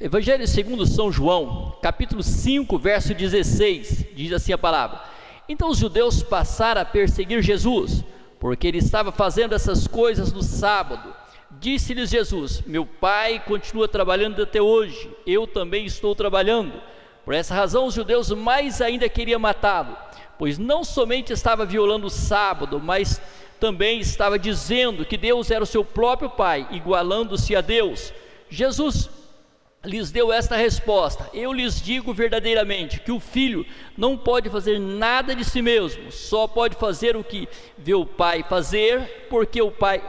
Evangelho segundo São João, capítulo 5, verso 16, diz assim a palavra: então os judeus passaram a perseguir Jesus, porque ele estava fazendo essas coisas no sábado. Disse-lhes Jesus: meu pai continua trabalhando até hoje, eu também estou trabalhando. Por essa razão os judeus mais ainda queriam matá-lo, pois não somente estava violando o sábado, mas também estava dizendo que Deus era o seu próprio pai, igualando-se a Deus. Jesus lhes deu esta resposta: eu lhes digo verdadeiramente que o filho não pode fazer nada de si mesmo, só pode fazer o que vê o pai fazer, porque o pai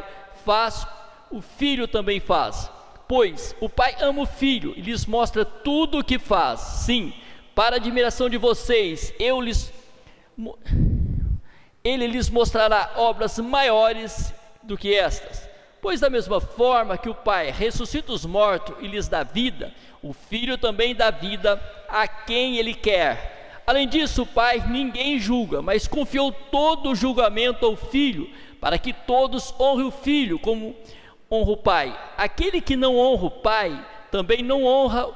faz, o filho também faz. Pois o pai ama o filho e lhes mostra tudo o que faz. Sim, para a admiração de vocês, ele lhes mostrará obras maiores do que estas. Pois da mesma forma que o pai ressuscita os mortos e lhes dá vida, o filho também dá vida a quem ele quer. Além disso, o pai ninguém julga, mas confiou todo o julgamento ao filho, para que todos honrem o filho como honra o pai. Aquele que não honra o pai, também não honra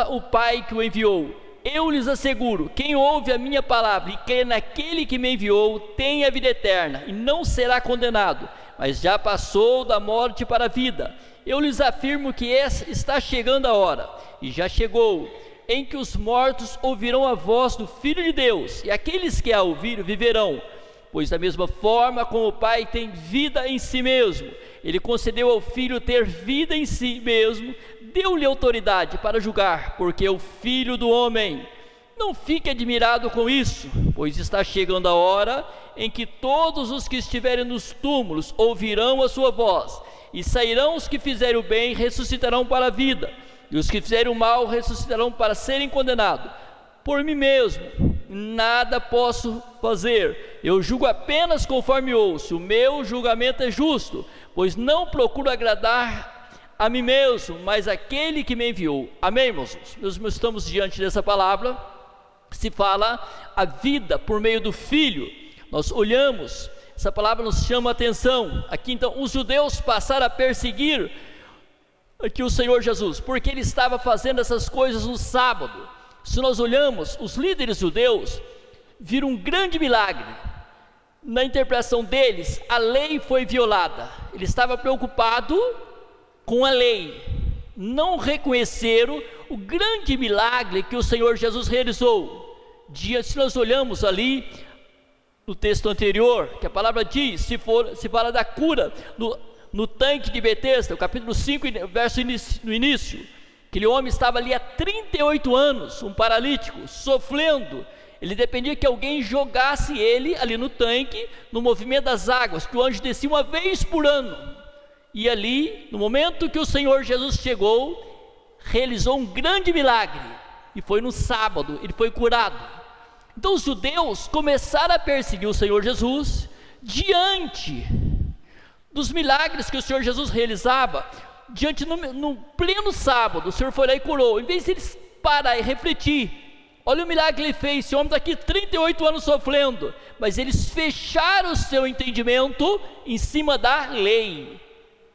o pai que o enviou. Eu lhes asseguro, quem ouve a minha palavra e crê naquele que me enviou, tem a vida eterna, e não será condenado, mas já passou da morte para a vida. Eu lhes afirmo que está chegando a hora, e já chegou, em que os mortos ouvirão a voz do Filho de Deus, e aqueles que a ouviram viverão. Pois da mesma forma como o Pai tem vida em si mesmo, Ele concedeu ao Filho ter vida em si mesmo, deu-lhe autoridade para julgar, porque é o Filho do homem. Não fique admirado com isso, pois está chegando a hora em que todos os que estiverem nos túmulos ouvirão a sua voz, e sairão os que fizerem o bem, ressuscitarão para a vida, e os que fizerem o mal ressuscitarão para serem condenados. Por mim mesmo nada posso fazer, eu julgo apenas conforme ouço. O meu julgamento é justo, pois não procuro agradar a mim mesmo, mas aquele que me enviou. Amém, irmãos? Nós estamos diante dessa palavra, se fala a vida por meio do Filho. Nós olhamos, essa palavra nos chama a atenção. Aqui então, os judeus passaram a perseguir aqui o Senhor Jesus, porque ele estava fazendo essas coisas no sábado. Se nós olhamos, os líderes judeus viram um grande milagre. Na interpretação deles, a lei foi violada. Ele estava preocupado com a lei, não reconheceram o grande milagre que o Senhor Jesus realizou. Se nós olhamos ali no texto anterior, que a palavra diz, se fala da cura no tanque de Betesda, o capítulo 5, verso no início. Aquele homem estava ali há 38 anos, um paralítico, sofrendo. Ele dependia que alguém jogasse ele ali no tanque, no movimento das águas, que o anjo descia uma vez por ano. E ali, no momento que o Senhor Jesus chegou, realizou um grande milagre, e foi no sábado, ele foi curado. Então os judeus começaram a perseguir o Senhor Jesus, diante dos milagres que o Senhor Jesus realizava, diante no pleno sábado. O Senhor foi lá e curou. Em vez de eles parar e refletir, olha o milagre que ele fez, esse homem está aqui 38 anos sofrendo, mas eles fecharam o seu entendimento em cima da lei.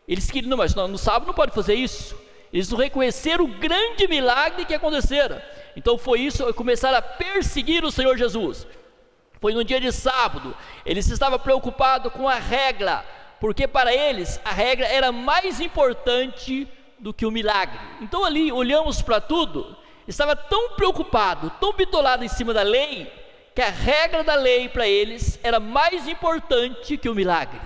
Eles queriam, não, mas no sábado não pode fazer isso. Eles não reconheceram o grande milagre que acontecera. Então foi isso, começaram a perseguir o Senhor Jesus. Foi no dia de sábado. Eles estavam preocupados com a regra, porque para eles a regra era mais importante do que o milagre. Então ali olhamos para tudo, estava tão preocupado, tão bitolado em cima da lei, que a regra da lei para eles era mais importante que o milagre.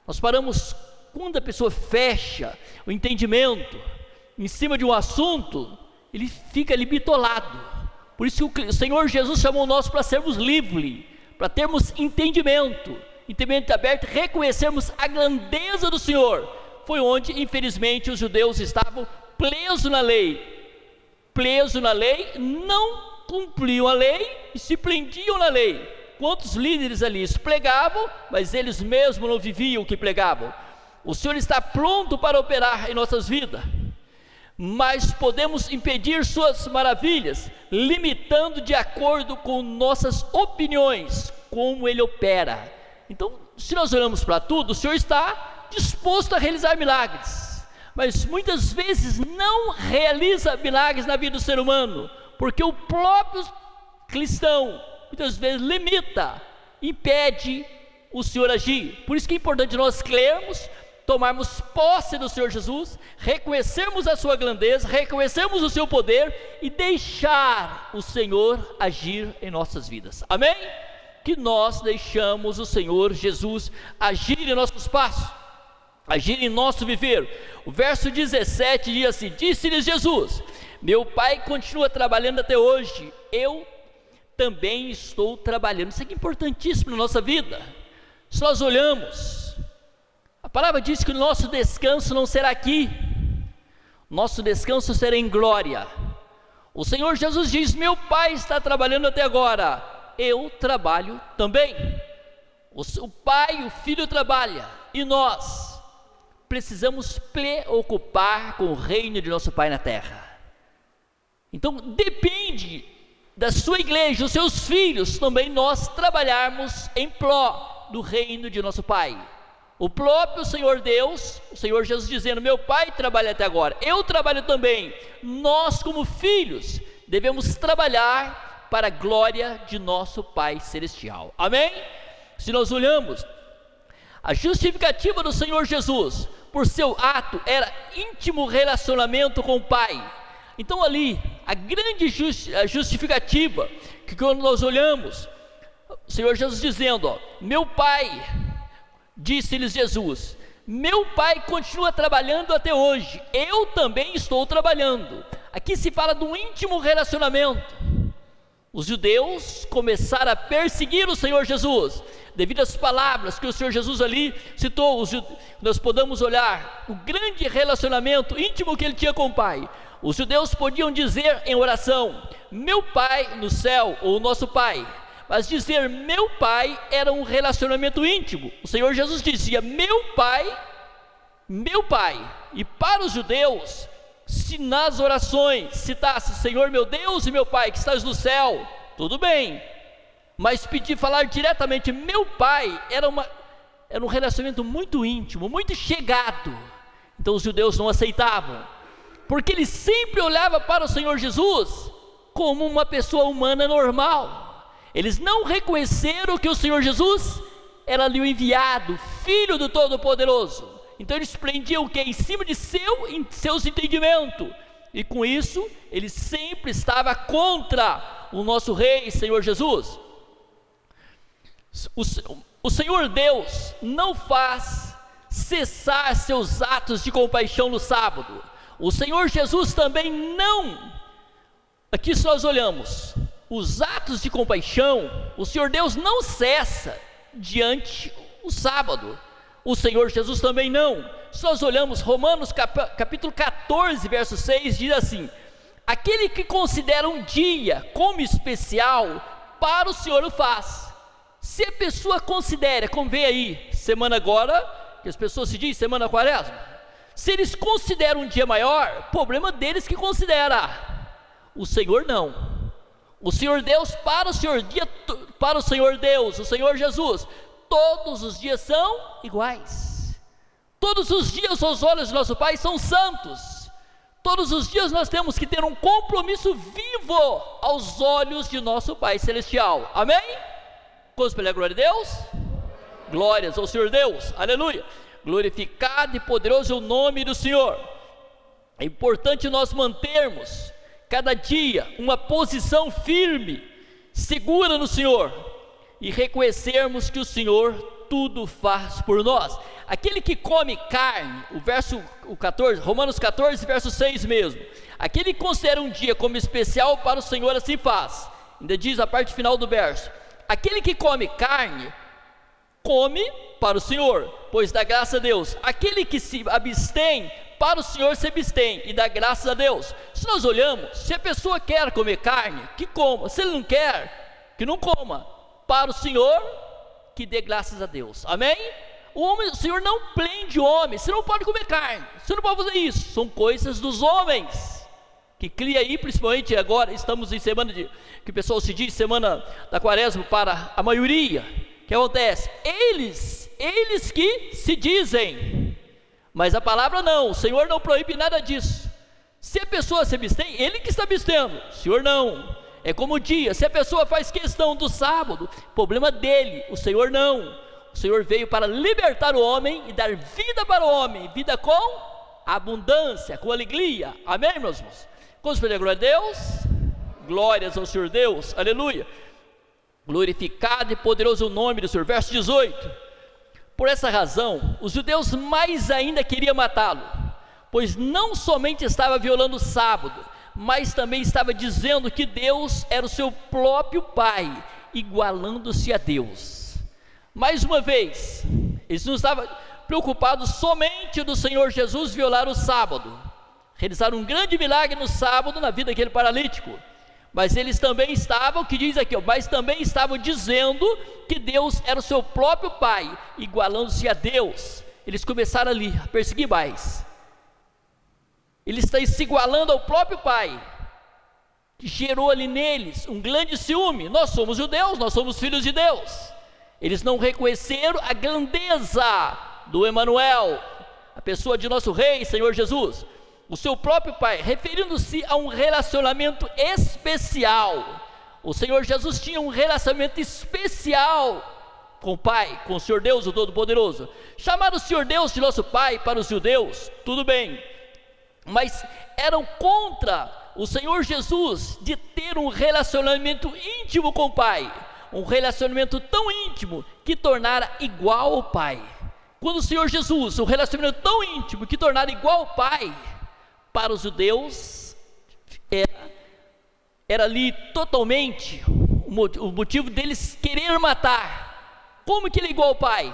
Nós paramos, quando a pessoa fecha o entendimento em cima de um assunto, ele fica ali bitolado. Por isso que o Senhor Jesus chamou nós para sermos livres, para termos entendimento aberto, reconhecermos a grandeza do Senhor. Foi onde infelizmente os judeus estavam presos na lei, não cumpriam a lei e se prendiam na lei. Quantos líderes ali pregavam, mas eles mesmos não viviam o que pregavam. O Senhor está pronto para operar em nossas vidas, mas podemos impedir suas maravilhas, limitando de acordo com nossas opiniões, como Ele opera. Então, se nós olhamos para tudo, o Senhor está disposto a realizar milagres, mas muitas vezes não realiza milagres na vida do ser humano, porque o próprio cristão muitas vezes limita, impede o Senhor agir. Por isso que é importante nós crermos, tomarmos posse do Senhor Jesus, reconhecermos a sua grandeza, reconhecermos o seu poder e deixar o Senhor agir em nossas vidas. Amém? Que nós deixamos o Senhor Jesus agir em nossos passos, agir em nosso viver. O verso 17 diz assim: disse-lhes Jesus: meu Pai continua trabalhando até hoje, eu também estou trabalhando. Isso aqui é importantíssimo na nossa vida. Se nós olhamos, a palavra diz que o nosso descanso não será aqui, nosso descanso será em glória. O Senhor Jesus diz: meu Pai está trabalhando até agora, eu trabalho também. O Pai, o Filho trabalha, e nós precisamos preocupar com o reino de nosso Pai na terra. Então depende da sua igreja, os seus filhos, também nós trabalharmos em pró do reino de nosso Pai. O próprio Senhor Deus, o Senhor Jesus dizendo: meu Pai trabalha até agora, eu trabalho também. Nós como filhos devemos trabalhar para a glória de nosso Pai Celestial. Amém? Se nós olhamos, a justificativa do Senhor Jesus, por seu ato, era íntimo relacionamento com o Pai. Então ali, a grande justificativa, que quando nós olhamos, o Senhor Jesus dizendo, ó, meu Pai, disse-lhes Jesus, meu Pai continua trabalhando até hoje, eu também estou trabalhando. Aqui se fala de um íntimo relacionamento. Os judeus começaram a perseguir o Senhor Jesus, devido às palavras que o Senhor Jesus ali citou. Nós podemos olhar o grande relacionamento íntimo que ele tinha com o Pai. Os judeus podiam dizer em oração, meu Pai no céu, ou nosso Pai, mas dizer meu Pai era um relacionamento íntimo. O Senhor Jesus dizia meu Pai, e para os judeus, se nas orações citasse Senhor meu Deus e meu Pai que estás no céu, tudo bem, mas falar diretamente meu Pai era um relacionamento muito íntimo, muito chegado. Então os judeus não aceitavam, porque eles sempre olhavam para o Senhor Jesus como uma pessoa humana normal. Eles não reconheceram que o Senhor Jesus era ali o enviado, Filho do Todo-Poderoso. Então eles prendiam o que? Em cima de seus entendimentos, e com isso ele sempre estava contra o nosso Rei, Senhor Jesus. O Senhor Deus não faz cessar seus atos de compaixão no sábado. O Senhor Jesus também não. Aqui se nós olhamos os atos de compaixão, o Senhor Deus não cessa diante o sábado. O Senhor Jesus também não. Se nós olhamos Romanos capítulo 14, verso 6, diz assim: aquele que considera um dia como especial, para o Senhor o faz. Se a pessoa considera, como vem aí, semana agora, que as pessoas se dizem semana quaresma, se eles consideram um dia maior, problema deles que considera. O Senhor não. O Senhor Deus, para o Senhor Deus, o Senhor Jesus, todos os dias são iguais. Todos os dias aos olhos do nosso Pai são santos. Todos os dias nós temos que ter um compromisso vivo aos olhos de nosso Pai Celestial. Amém? Quantos pela glória de Deus? Glórias ao Senhor Deus, aleluia. Glorificado e poderoso é o nome do Senhor. É importante nós mantermos cada dia uma posição firme, segura no Senhor, e reconhecermos que o Senhor tudo faz por nós. Aquele que come carne, o 14, Romanos 14, verso 6 mesmo, aquele que considera um dia como especial para o Senhor, assim faz. Ainda diz a parte final do verso: aquele que come carne, come para o Senhor, pois dá graça a Deus. Aquele que se abstém, para o Senhor se abstém e dá graças a Deus. Se nós olhamos, se a pessoa quer comer carne, que coma. Se ele não quer, que não coma. Para o Senhor, que dê graças a Deus. Amém? O Senhor não prende o homem. Você não pode comer carne, você não pode fazer isso. São coisas dos homens, que cria aí, principalmente agora, estamos em semana que o pessoal se diz, semana da quaresma para a maioria. O que acontece? Eles que se dizem Mas a palavra não, o Senhor não proíbe nada disso. Se a pessoa se abstém, ele que está abstendo, o Senhor não. É como o dia, se a pessoa faz questão do sábado, problema dele, o Senhor não. O Senhor veio para libertar o homem e dar vida para o homem, vida com abundância, com alegria. Amém, meus irmãos? Vamos pedir glória a Deus? Glórias ao Senhor Deus, aleluia. Glorificado e poderoso o nome do Senhor. Verso 18. Por essa razão, os judeus mais ainda queriam matá-lo, pois não somente estava violando o sábado, mas também estava dizendo que Deus era o seu próprio Pai, igualando-se a Deus. Mais uma vez, eles não estavam preocupados somente do Senhor Jesus violar o sábado, realizaram um grande milagre no sábado na vida daquele paralítico, mas eles também estavam, que diz aqui, mas também estavam dizendo que Deus era o seu próprio Pai, igualando-se a Deus. Eles começaram ali a perseguir mais. Eles estão se igualando ao próprio Pai, que gerou ali neles um grande ciúme. Nós somos judeus, nós somos filhos de Deus. Eles não reconheceram a grandeza do Emanuel, a pessoa de nosso Rei, Senhor Jesus, o seu próprio Pai, referindo-se a um relacionamento especial. O Senhor Jesus tinha um relacionamento especial com o Pai, com o Senhor Deus, o Todo-Poderoso. Chamar o Senhor Deus de nosso Pai para os judeus, tudo bem, mas eram contra o Senhor Jesus de ter um relacionamento íntimo com o Pai, um relacionamento tão íntimo que tornara igual ao Pai. Quando o Senhor Jesus, um relacionamento tão íntimo que tornara igual ao Pai, para os judeus era ali totalmente o motivo deles querer matar. Como que ele é igual ao Pai?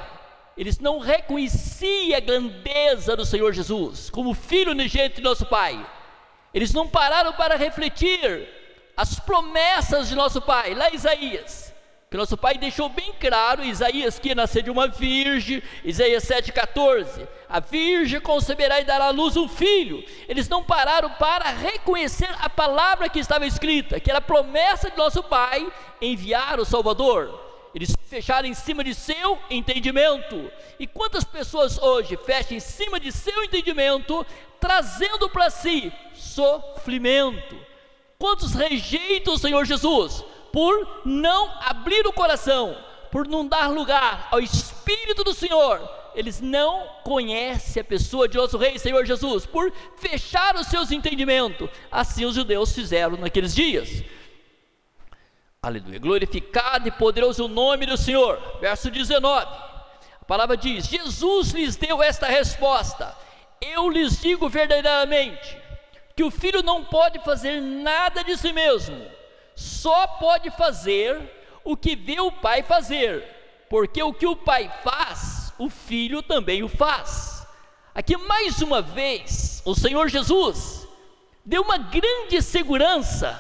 Eles não reconheciam a grandeza do Senhor Jesus como filho unigênito de nosso Pai. Eles não pararam para refletir as promessas de nosso Pai. Lá em Isaías, que nosso Pai deixou bem claro, Isaías, que ia nascer de uma virgem, Isaías 7,14, a virgem conceberá e dará à luz um filho. Eles não pararam para reconhecer a palavra que estava escrita, que era a promessa de nosso Pai enviar o Salvador. Eles fecharam em cima de seu entendimento. E quantas pessoas hoje fecham em cima de seu entendimento, trazendo para si sofrimento? Quantos rejeitam o Senhor Jesus por não abrir o coração, por não dar lugar ao Espírito do Senhor? Eles não conhecem a pessoa de nosso Rei, Senhor Jesus, por fechar os seus entendimentos. Assim os judeus fizeram naqueles dias. Aleluia, glorificado e poderoso o nome do Senhor. Verso 19, a palavra diz: Jesus lhes deu esta resposta: eu lhes digo verdadeiramente, que o filho não pode fazer nada de si mesmo, só pode fazer o que vê o Pai fazer, porque o que o Pai faz, o filho também o faz. Aqui mais uma vez, o Senhor Jesus deu uma grande segurança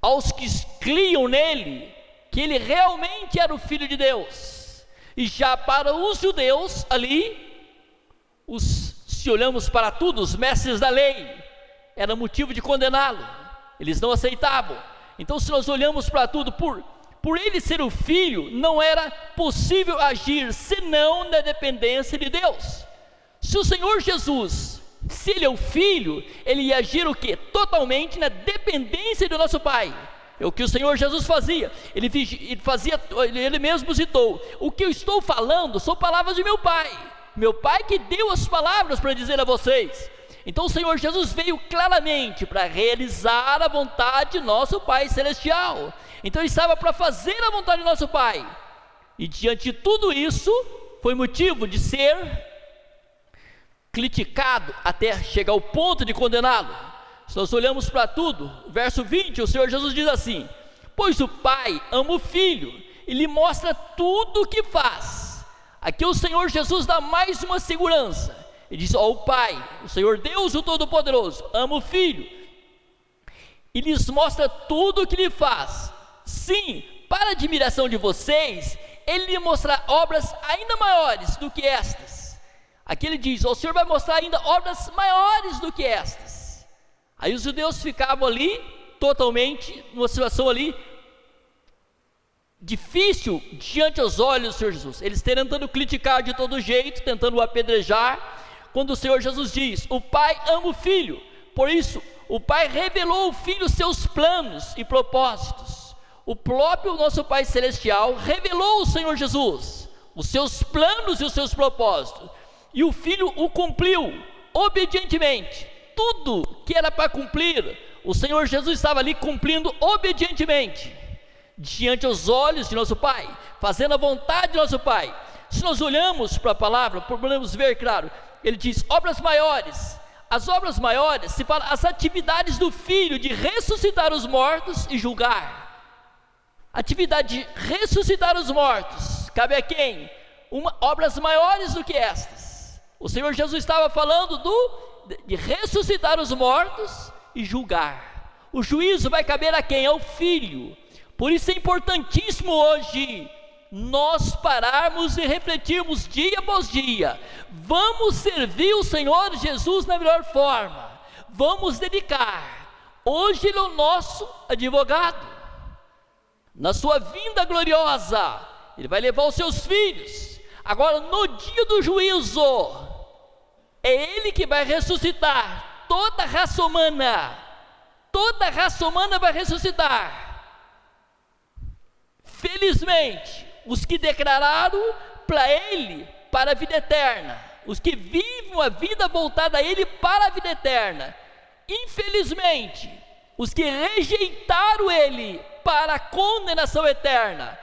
aos que criam nele, que ele realmente era o Filho de Deus. E já para os judeus ali, se olhamos para tudo, os mestres da lei, era motivo de condená-lo, eles não aceitavam. Então, se nós olhamos para tudo, por ele ser o Filho, não era possível agir senão na dependência de Deus. Se o Senhor Jesus, se ele é o Filho, ele ia agir o quê? Totalmente na dependência do nosso Pai. É o que o Senhor Jesus fazia. Ele mesmo citou: o que eu estou falando são palavras de meu Pai que deu as palavras para dizer a vocês. Então o Senhor Jesus veio claramente para realizar a vontade de nosso Pai Celestial. Então ele estava para fazer a vontade de nosso Pai, e diante de tudo isso, foi motivo de ser criticado até chegar ao ponto de condená-lo. Se nós olhamos para tudo, verso 20, o Senhor Jesus diz assim: pois o Pai ama o Filho e lhe mostra tudo o que faz. Aqui o Senhor Jesus dá mais uma segurança. Ele diz: ó, o Pai, o Senhor Deus, o Todo-Poderoso, ama o Filho e lhes mostra tudo o que lhe faz. Sim, para a admiração de vocês, ele lhe mostrará obras ainda maiores do que estas. Aqui ele diz: o Senhor vai mostrar ainda obras maiores do que estas. Aí os judeus ficavam ali, totalmente, numa situação ali, difícil diante aos olhos do Senhor Jesus. Eles tentando criticar de todo jeito, tentando o apedrejar, quando o Senhor Jesus diz: o Pai ama o Filho, por isso o Pai revelou ao Filho seus planos e propósitos. O próprio nosso Pai Celestial revelou ao Senhor Jesus os seus planos e os seus propósitos, e o Filho o cumpriu obedientemente. Tudo que era para cumprir, o Senhor Jesus estava ali cumprindo obedientemente, diante aos olhos de nosso Pai, fazendo a vontade de nosso Pai. Se nós olhamos para a palavra, podemos ver, claro, ele diz obras maiores. As obras maiores, se fala as atividades do Filho de ressuscitar os mortos e julgar. Atividade de ressuscitar os mortos, cabe a quem? Obras maiores do que estas. O Senhor Jesus estava falando de ressuscitar os mortos e julgar. O juízo vai caber a quem? Ao Filho. Por isso é importantíssimo hoje nós pararmos e refletirmos dia após dia. Vamos servir o Senhor Jesus na melhor forma, vamos dedicar. Hoje Ele é o nosso advogado, na sua vinda gloriosa Ele vai levar os seus filhos. Agora no dia do juízo, é Ele que vai ressuscitar toda a raça humana. Toda a raça humana vai ressuscitar. Felizmente, os que declararam para Ele, para a vida eterna, os que vivem a vida voltada a Ele para a vida eterna. Infelizmente, os que rejeitaram Ele para a condenação eterna.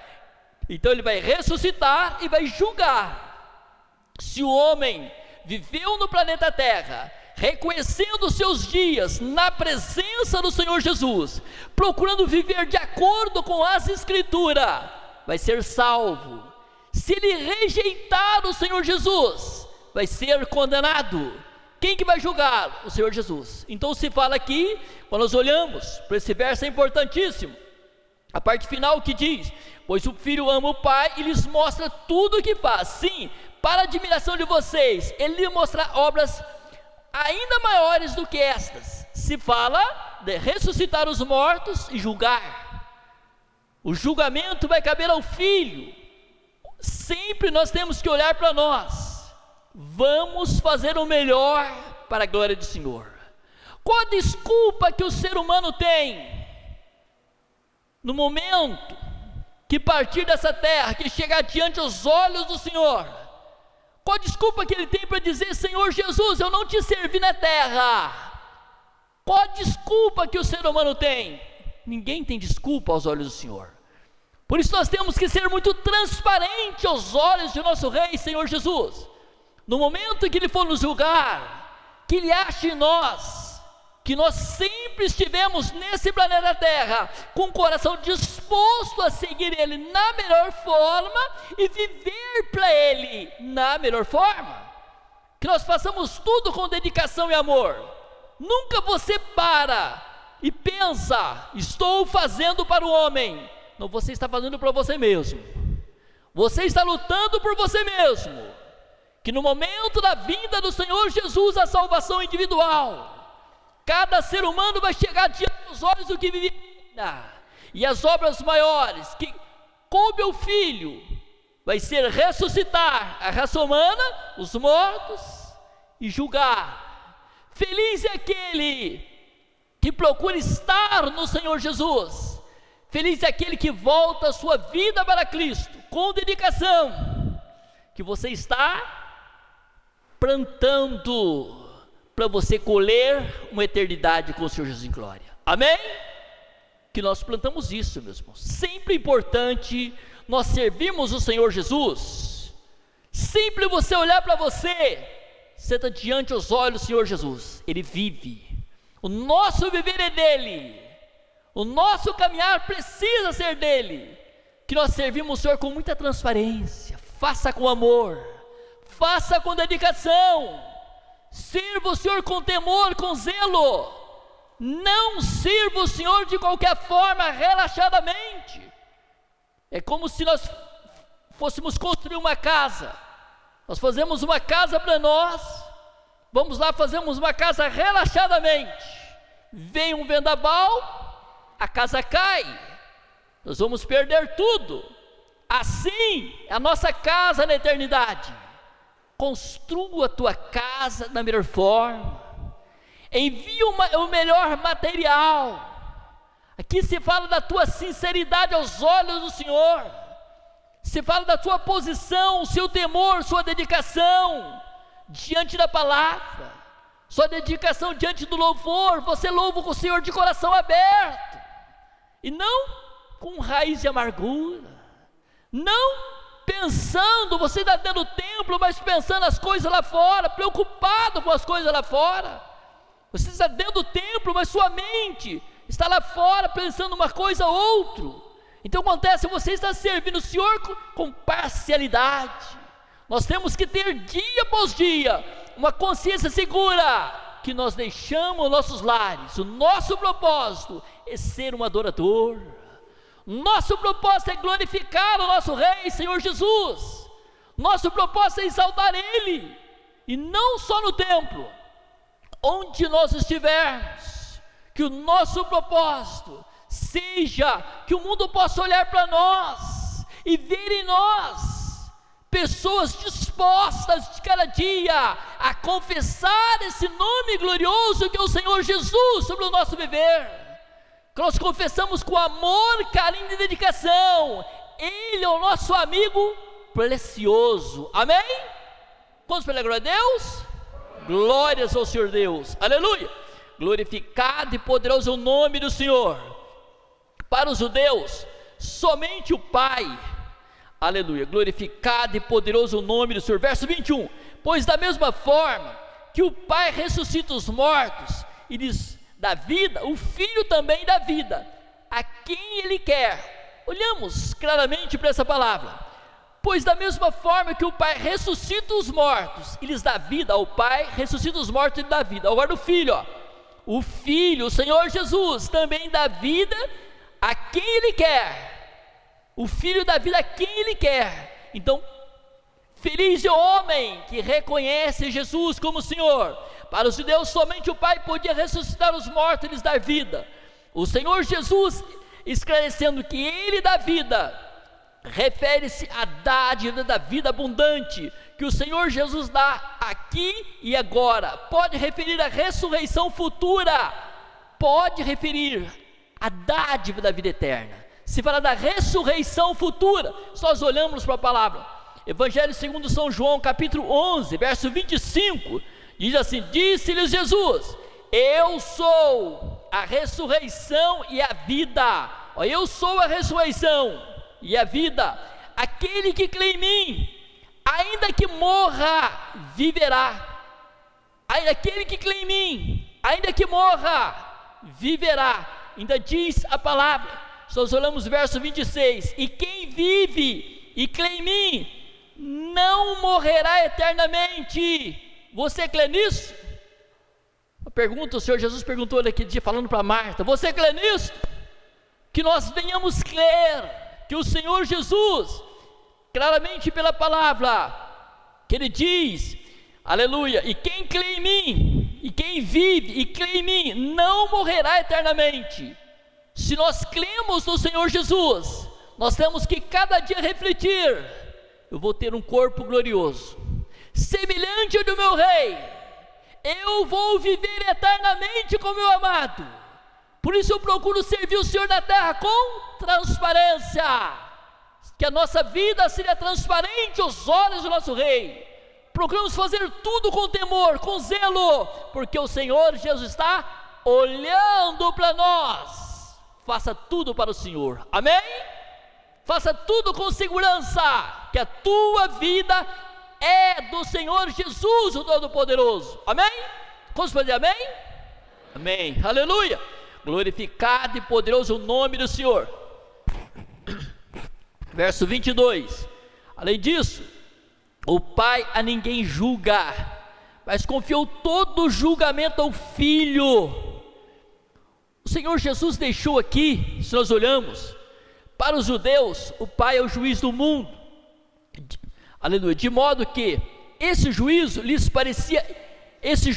Então Ele vai ressuscitar e vai julgar. Se o homem viveu no planeta Terra, reconhecendo os seus dias na presença do Senhor Jesus, procurando viver de acordo com as Escrituras, vai ser salvo. Se ele rejeitar o Senhor Jesus, vai ser condenado. Quem que vai julgar? O Senhor Jesus. Então se fala aqui, quando nós olhamos para esse verso, é importantíssimo a parte final que diz: pois o Filho ama o Pai e lhes mostra tudo o que faz. Sim, para a admiração de vocês, Ele lhe mostra obras ainda maiores do que estas. Se fala de ressuscitar os mortos e julgar. O julgamento vai caber ao Filho. Sempre nós temos que olhar para nós. Vamos fazer o melhor para a glória do Senhor. Qual a desculpa que o ser humano tem no momento que partir dessa terra, que chegar diante dos olhos do Senhor? Qual a desculpa que ele tem para dizer: Senhor Jesus, eu não te servi na terra? Qual a desculpa que o ser humano tem? Ninguém tem desculpa aos olhos do Senhor. Por isso nós temos que ser muito transparente aos olhos de nosso Rei, Senhor Jesus. No momento que Ele for nos julgar, que Ele ache em nós, que nós sempre estivemos nesse planeta Terra, com o coração disposto a seguir Ele na melhor forma, e viver para Ele na melhor forma. Que nós façamos tudo com dedicação e amor. Nunca você para e pensa: estou fazendo para o homem. Não, você está fazendo para você mesmo. Você está lutando por você mesmo. Que no momento da vinda do Senhor Jesus, a salvação individual, cada ser humano vai chegar diante dos olhos do que vive, e as obras maiores que coube ao Filho vai ser ressuscitar a raça humana, os mortos, e julgar. Feliz é aquele que procura estar no Senhor Jesus. Feliz é aquele que volta a sua vida para Cristo com dedicação, que você está plantando para você colher uma eternidade com o Senhor Jesus em glória. Amém? Que nós plantamos isso, meus irmãos. Sempre importante nós servirmos o Senhor Jesus. Sempre você olhar para você está diante dos olhos do Senhor Jesus. Ele vive. O nosso viver é dele. O nosso caminhar precisa ser dele. Que nós servimos o Senhor com muita transparência. Faça com amor, faça com dedicação. Sirva o Senhor com temor, com zelo. Não sirva o Senhor de qualquer forma, relaxadamente. É como se nós fôssemos construir uma casa. Nós fazemos uma casa para nós, vamos lá, fazemos uma casa relaxadamente. Vem um vendaval, a casa cai. nós vamos perder tudo. Assim é a nossa casa na eternidade. Construa a tua casa da melhor forma, envia o melhor material. Aqui se fala da tua sinceridade aos olhos do Senhor, se fala da tua posição, seu temor, sua dedicação diante da palavra, sua dedicação diante do louvor. Você louva com o Senhor de coração aberto, e não com raiz de amargura, não pensando, você está dentro do templo, mas pensando as coisas lá fora, preocupado com as coisas lá fora. Você está dentro do templo, mas sua mente está lá fora, pensando uma coisa ou outra. Então acontece, você está servindo o Senhor com parcialidade. Nós temos que ter dia após dia uma consciência segura que nós deixamos nossos lares. O nosso propósito é ser um adorador. Nosso propósito é glorificar o nosso Rei, Senhor Jesus. Nosso propósito é exaltar Ele, e não só no templo, onde nós estivermos, que o nosso propósito seja que o mundo possa olhar para nós e ver em nós pessoas dispostas de cada dia a confessar esse nome glorioso que é o Senhor Jesus sobre o nosso viver. Que nós confessamos com amor, carinho e dedicação. Ele é o nosso amigo precioso. Amém? Vamos pela glória a Deus? Glórias ao Senhor Deus. Aleluia. Glorificado e poderoso é o nome do Senhor. Para os judeus, somente o Pai. Aleluia. Glorificado e poderoso é o nome do Senhor. Verso 21. Pois da mesma forma que o Pai ressuscita os mortos e lhes da vida, o Filho também dá vida a quem Ele quer. Olhamos claramente para essa palavra. Pois da mesma forma que o Pai ressuscita os mortos e lhes dá vida, ao Pai ressuscita os mortos e lhe dá vida. Agora o Filho, o Filho, o Senhor Jesus, também dá vida a quem Ele quer. O Filho dá vida a quem Ele quer. Então, feliz é o homem que reconhece Jesus como Senhor. Para os judeus, somente o Pai podia ressuscitar os mortos e lhes dar vida. O Senhor Jesus, esclarecendo que Ele dá vida, refere-se à dádiva da vida abundante, que o Senhor Jesus dá aqui e agora. Pode referir à ressurreição futura, pode referir à dádiva da vida eterna. Se fala da ressurreição futura, nós olhamos para a palavra. Evangelho segundo São João, capítulo 11, verso 25, diz assim: disse-lhes Jesus: eu sou a ressurreição e a vida. Eu sou a ressurreição e a vida. Aquele que crê em mim, ainda que morra, viverá. Aquele que crê em mim, ainda que morra, viverá. Ainda diz a palavra, nós olhamos o verso 26, e quem vive e crê em mim, não morrerá eternamente. Você crê nisso? Uma pergunta, o Senhor Jesus perguntou naquele dia, falando para Marta: você crê nisso? Que nós venhamos crer que o Senhor Jesus, claramente pela palavra, que Ele diz, aleluia, e quem crê em mim, e quem vive e crê em mim, não morrerá eternamente. Se nós cremos no Senhor Jesus, nós temos que cada dia refletir: eu vou ter um corpo glorioso, semelhante ao do meu Rei. Eu vou viver eternamente com meu amado. Por isso eu procuro servir o Senhor na terra com transparência, que a nossa vida seja transparente aos olhos do nosso Rei. Procuramos fazer tudo com temor, com zelo, porque o Senhor Jesus está olhando para nós. Faça tudo para o Senhor, amém? Faça tudo com segurança, que a tua vida é do Senhor Jesus, o Todo-Poderoso, amém? Vamos fazer amém? Amém, aleluia. Glorificado e poderoso o nome do Senhor. Verso 22, além disso, o Pai a ninguém julga, mas confiou todo o julgamento ao Filho. O Senhor Jesus deixou aqui, se nós olhamos, para os judeus, o Pai é o juiz do mundo, aleluia, de modo que esse juízo lhes parecia, esse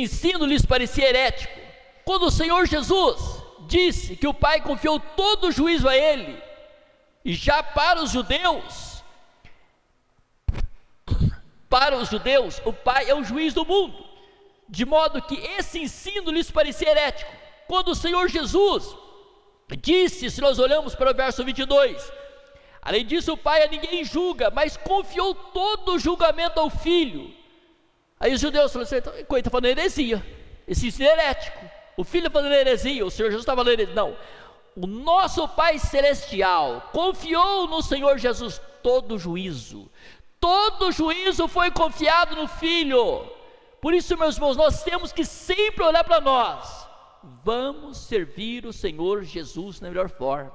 ensino lhes parecia herético. Quando o Senhor Jesus disse que o Pai confiou todo o juízo a ele, e já para os judeus, o Pai é o juiz do mundo, de modo que esse ensino lhes parecia herético. Quando o Senhor Jesus disse, se nós olhamos para o verso 22, além disso o Pai a ninguém julga, mas confiou todo o julgamento ao Filho. Aí os judeus falaram assim: então, está falando heresia, esse ensino é herético, o Filho está falando heresia, o Senhor Jesus está falando heresia. Não, o nosso Pai Celestial confiou no Senhor Jesus todo o juízo foi confiado no Filho. Por isso, meus irmãos, nós temos que sempre olhar para nós. Vamos servir o Senhor Jesus na melhor forma,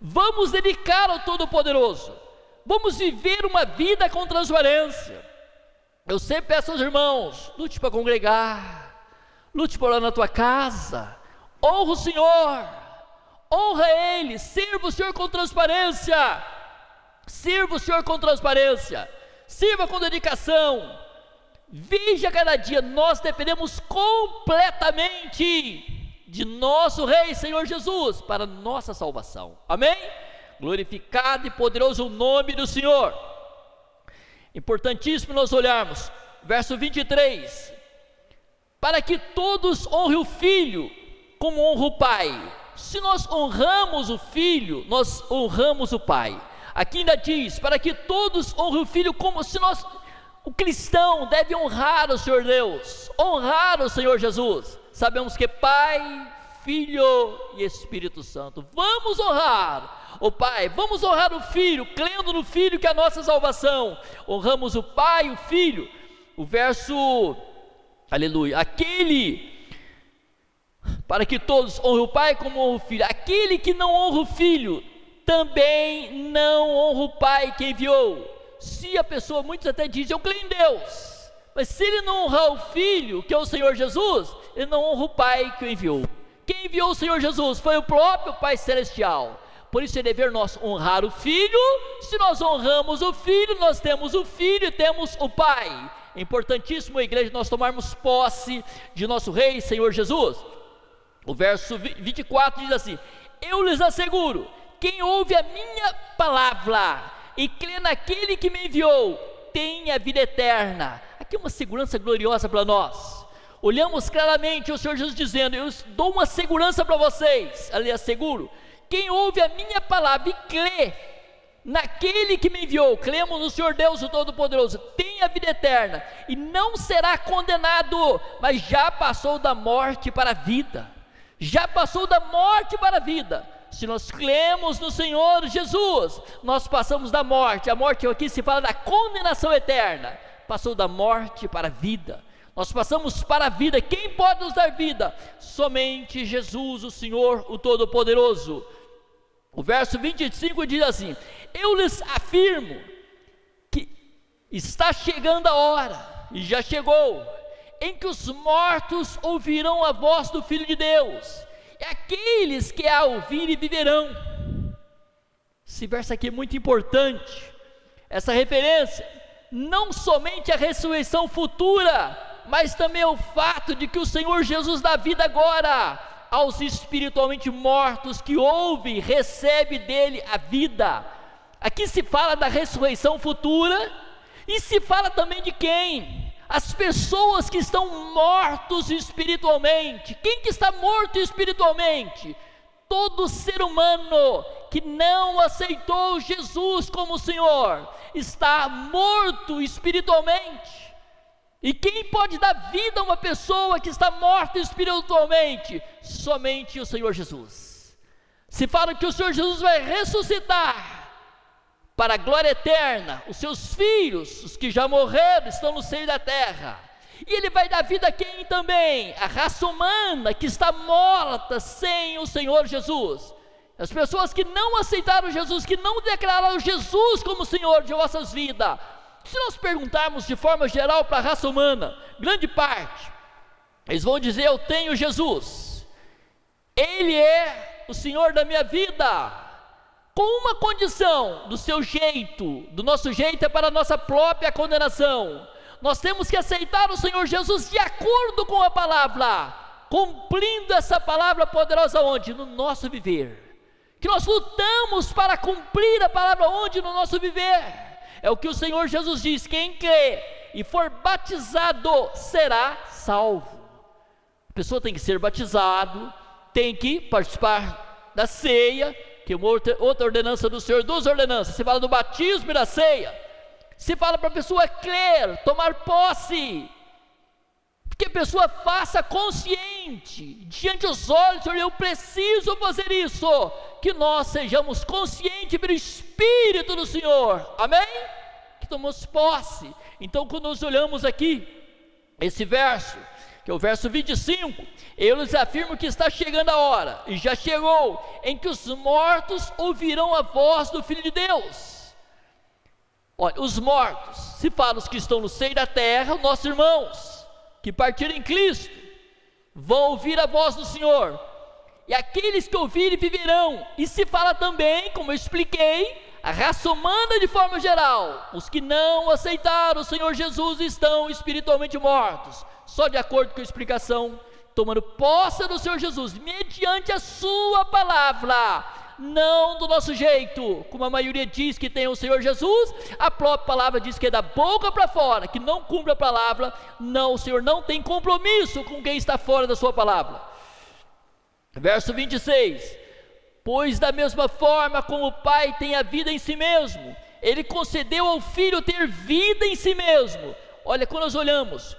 vamos dedicar ao Todo-Poderoso, vamos viver uma vida com transparência. Eu sempre peço aos irmãos: lute para congregar, lute para orar na tua casa, honra o Senhor, honra Ele, sirva o Senhor com transparência, sirva com dedicação. Veja, cada dia nós dependemos completamente de nosso Rei Senhor Jesus para nossa salvação. Amém? Glorificado e poderoso o nome do Senhor. Importantíssimo nós olharmos verso 23: para que todos honrem o Filho como honra o Pai. Se nós honramos o Filho, nós honramos o Pai. Aqui ainda diz: para que todos honrem o Filho como se nós... O cristão deve honrar o Senhor Deus, honrar o Senhor Jesus. Sabemos que Pai, Filho e Espírito Santo. Vamos honrar o Pai, vamos honrar o Filho, crendo no Filho que é a nossa salvação. Honramos o Pai e o Filho. O verso, aleluia, para que todos honrem o Pai como honra o Filho. Aquele que não honra o Filho, também não honra o Pai que enviou. Se a pessoa, muitos até dizem: eu creio em Deus, mas se ele não honrar o Filho, que é o Senhor Jesus, ele não honra o Pai que o enviou. Quem enviou o Senhor Jesus foi o próprio Pai Celestial. Por isso é dever nosso honrar o Filho. Se nós honramos o Filho, nós temos o Filho e temos o Pai. É importantíssimo, a igreja, nós tomarmos posse de nosso Rei Senhor Jesus. O verso 24 diz assim: eu lhes asseguro, quem ouve a minha palavra e crê naquele que me enviou, tem a vida eterna. Aqui é uma segurança gloriosa para nós. Olhamos claramente o Senhor Jesus dizendo: eu dou uma segurança para vocês, ali asseguro, quem ouve a minha palavra e crê naquele que me enviou, cremos no Senhor Deus o Todo-Poderoso, tem a vida eterna, e não será condenado, mas já passou da morte para a vida. Se nós cremos no Senhor Jesus, nós passamos da morte. A morte aqui se fala da condenação eterna. Passou da morte para a vida. Nós passamos para a vida. Quem pode nos dar vida? Somente Jesus, o Senhor, o Todo-Poderoso. O verso 25 diz assim: eu lhes afirmo que está chegando a hora, e já chegou, em que os mortos ouvirão a voz do Filho de Deus, e aqueles que a ouvirem viverão. Esse verso aqui é muito importante. Essa referência não somente à ressurreição futura, mas também ao fato de que o Senhor Jesus dá vida agora aos espiritualmente mortos que ouvem, recebe dele a vida. Aqui se fala da ressurreição futura, e se fala também de quem? As pessoas que estão mortos espiritualmente. Quem que está morto espiritualmente? Todo ser humano que não aceitou Jesus como Senhor está morto espiritualmente. E quem pode dar vida a uma pessoa que está morta espiritualmente? Somente o Senhor Jesus. Se fala que o Senhor Jesus vai ressuscitar para a glória eterna os seus filhos, os que já morreram, estão no seio da terra, e ele vai dar vida a quem também? A raça humana que está morta sem o Senhor Jesus. As pessoas que não aceitaram Jesus, que não declararam Jesus como Senhor de vossas vidas. Se nós perguntarmos de forma geral para a raça humana, grande parte, eles vão dizer: eu tenho Jesus, Ele é o Senhor da minha vida, com uma condição: do seu jeito, do nosso jeito é para a nossa própria condenação. Nós temos que aceitar o Senhor Jesus de acordo com a palavra, cumprindo essa palavra poderosa onde? No nosso viver. Que nós lutamos para cumprir a palavra onde? No nosso viver. É o que o Senhor Jesus diz: quem crê e for batizado será salvo. A pessoa tem que ser batizado, tem que participar da ceia, que é uma outra ordenança do Senhor, duas ordenanças. Se fala do batismo e da ceia. Se fala para a pessoa crer, tomar posse, que a pessoa faça consciente, diante dos olhos: Senhor, eu preciso fazer isso. Que nós sejamos conscientes pelo Espírito do Senhor, amém? Que tomamos posse. Então, quando nós olhamos aqui, esse verso, que é o verso 25, eu lhes afirmo que está chegando a hora, e já chegou, em que os mortos ouvirão a voz do Filho de Deus. Olha, os mortos, se fala os que estão no seio da terra, nossos irmãos, que partiram em Cristo, vão ouvir a voz do Senhor, e aqueles que ouvirem viverão. E se fala também, como eu expliquei, a raça humana de forma geral. Os que não aceitaram o Senhor Jesus estão espiritualmente mortos, só de acordo com a explicação, tomando posse do Senhor Jesus, mediante a sua palavra, não do nosso jeito, como a maioria diz que tem o Senhor Jesus. A própria palavra diz que é da boca para fora, que não cumpre a palavra. Não, o Senhor não tem compromisso com quem está fora da sua palavra. Verso 26, pois da mesma forma como o Pai tem a vida em si mesmo, Ele concedeu ao Filho ter vida em si mesmo. Olha, quando nós olhamos,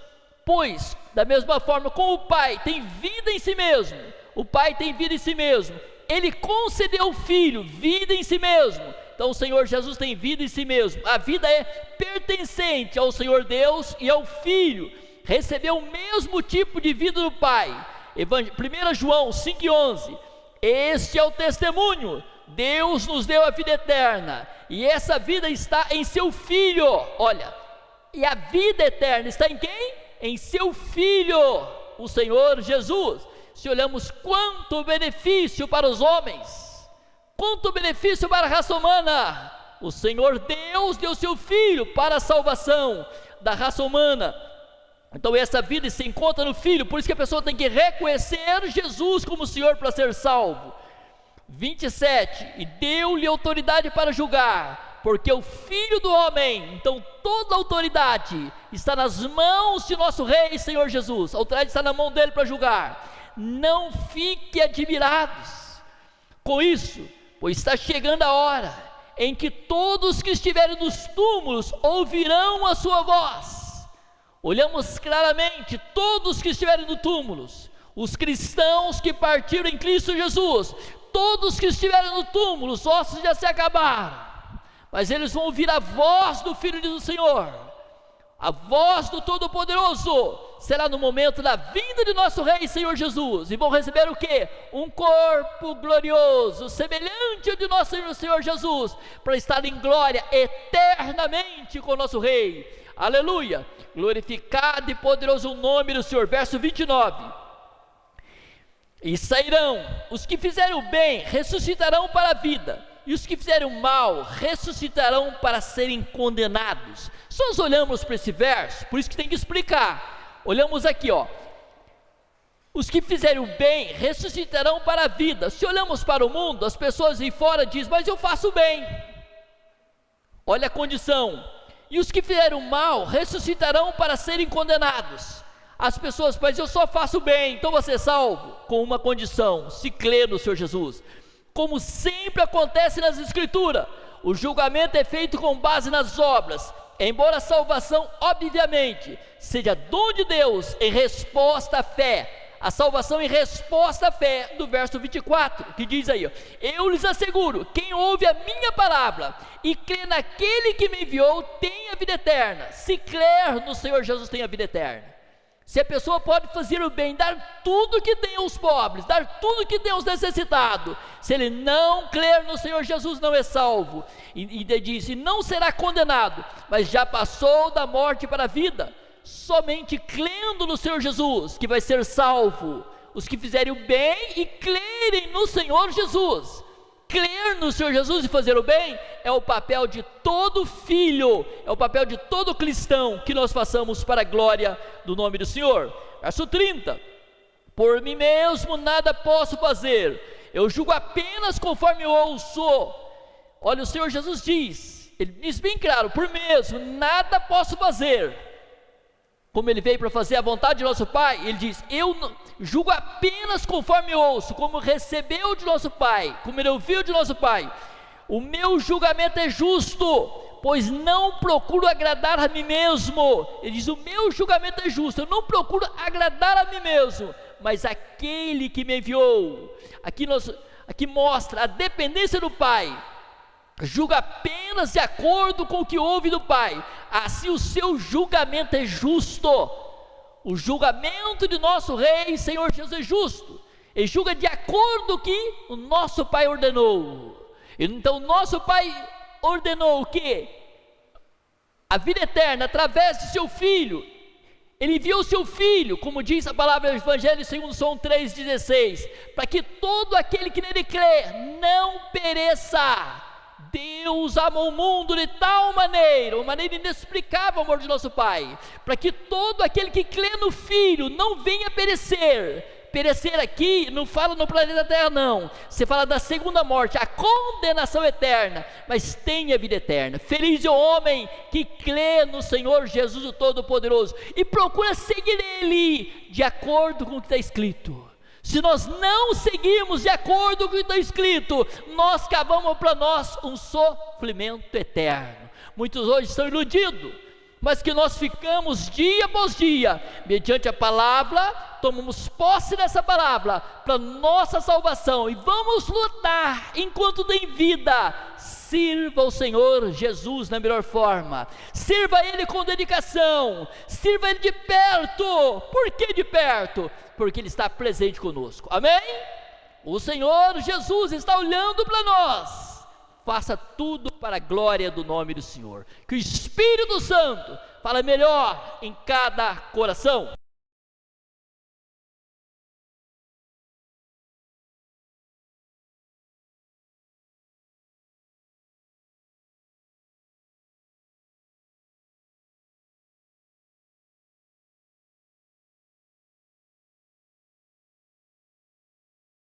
pois da mesma forma como o Pai tem vida em si mesmo, o Pai tem vida em si mesmo, Ele concedeu ao Filho vida em si mesmo. Então o Senhor Jesus tem vida em si mesmo. A vida é pertencente ao Senhor Deus e ao Filho. Recebeu o mesmo tipo de vida do Pai. 1 João 5,11, este é o testemunho: Deus nos deu a vida eterna, e essa vida está em seu Filho. Olha, e a vida eterna está em quem? Em seu Filho, o Senhor Jesus. Se olhamos quanto benefício para os homens, quanto benefício para a raça humana, o Senhor Deus deu seu Filho para a salvação da raça humana. Então essa vida se encontra no Filho. Por isso que a pessoa tem que reconhecer Jesus como Senhor para ser salvo. 27, e deu-lhe autoridade para julgar, porque o Filho do homem, então toda a autoridade está nas mãos de nosso Rei e Senhor Jesus. A autoridade está na mão dele para julgar. Não fiquem admirados com isso, pois está chegando a hora em que todos que estiverem nos túmulos ouvirão a sua voz. Olhamos claramente, todos que estiverem no túmulos, os cristãos que partiram em Cristo Jesus, todos que estiverem no túmulo, os ossos já se acabaram, mas eles vão ouvir a voz do Filho do Senhor, a voz do Todo-Poderoso. Será no momento da vinda de nosso Rei e Senhor Jesus, e vão receber o que? Um corpo glorioso, semelhante ao de nosso Senhor Jesus, para estar em glória eternamente com o nosso Rei. Aleluia, glorificado e poderoso o nome do Senhor. Verso 29, e sairão os que fizeram o bem, ressuscitarão para a vida, e os que fizeram o mal, ressuscitarão para serem condenados. Se nós olhamos para esse verso, por isso que tem que explicar, olhamos aqui, ó, os que fizerem o bem, ressuscitarão para a vida. Se olhamos para o mundo, as pessoas aí fora dizem, mas eu faço bem, olha a condição. E os que fizeram mal, ressuscitarão para serem condenados. As pessoas, mas eu só faço bem, então você é salvo, com uma condição: se crer no Senhor Jesus. Como sempre acontece nas Escrituras, o julgamento é feito com base nas obras, embora a salvação, obviamente, seja dom de Deus em resposta à fé. A salvação em resposta à fé, do verso 24, que diz aí, ó, eu lhes asseguro, quem ouve a minha palavra e crê naquele que me enviou, tem a vida eterna. Se crer no Senhor Jesus, tem a vida eterna. Se a pessoa pode fazer o bem, dar tudo que tem aos pobres, dar tudo que tem aos necessitados, se ele não crer no Senhor Jesus, não é salvo. E diz, e não será condenado, mas já passou da morte para a vida. Somente crendo no Senhor Jesus que vai ser salvo. Os que fizerem o bem e crerem no Senhor Jesus. Crer no Senhor Jesus e fazer o bem é o papel de todo filho, é o papel de todo cristão, que nós façamos para a glória do nome do Senhor. Verso 30, Por mim mesmo nada posso fazer, eu julgo apenas conforme eu ouço. Olha, o Senhor Jesus diz, Ele diz bem claro, por mim mesmo nada posso fazer. Como Ele veio para fazer a vontade de nosso Pai, Ele diz, eu julgo apenas conforme eu ouço, como recebeu de nosso Pai, como Ele ouviu de nosso Pai. O meu julgamento é justo, pois não procuro agradar a mim mesmo. Ele diz, o meu julgamento é justo, eu não procuro agradar a mim mesmo, mas aquele que me enviou. Aqui mostra a dependência do Pai, julga apenas de acordo com o que ouve do Pai, assim o seu julgamento é justo. O julgamento de nosso Rei, Senhor Jesus, é justo, Ele julga de acordo com o que o nosso Pai ordenou. Então nosso Pai ordenou o que? A vida eterna através de seu Filho. Ele enviou seu Filho, como diz a palavra do Evangelho segundo João 3,16, para que todo aquele que nele crê não pereça. Deus amou o mundo de tal maneira, uma maneira inexplicável, o amor de nosso Pai, para que todo aquele que crê no Filho não venha perecer. Perecer aqui, não fala no planeta Terra não, você fala da segunda morte, a condenação eterna, mas tem a vida eterna. Feliz é o homem que crê no Senhor Jesus o Todo-Poderoso, e procura seguir Ele, de acordo com o que está escrito. Se nós não seguirmos de acordo com o que está escrito, nós cavamos para nós um sofrimento eterno. Muitos hoje estão iludidos, mas que nós ficamos dia após dia, mediante a palavra, tomamos posse dessa palavra, para nossa salvação, e vamos lutar, enquanto tem vida, sirva o Senhor Jesus na melhor forma, sirva Ele com dedicação, sirva Ele de perto. Por que de perto? Porque Ele está presente conosco, amém? O Senhor Jesus está olhando para nós. Faça tudo para a glória do nome do Senhor, que o Espírito Santo fale melhor em cada coração.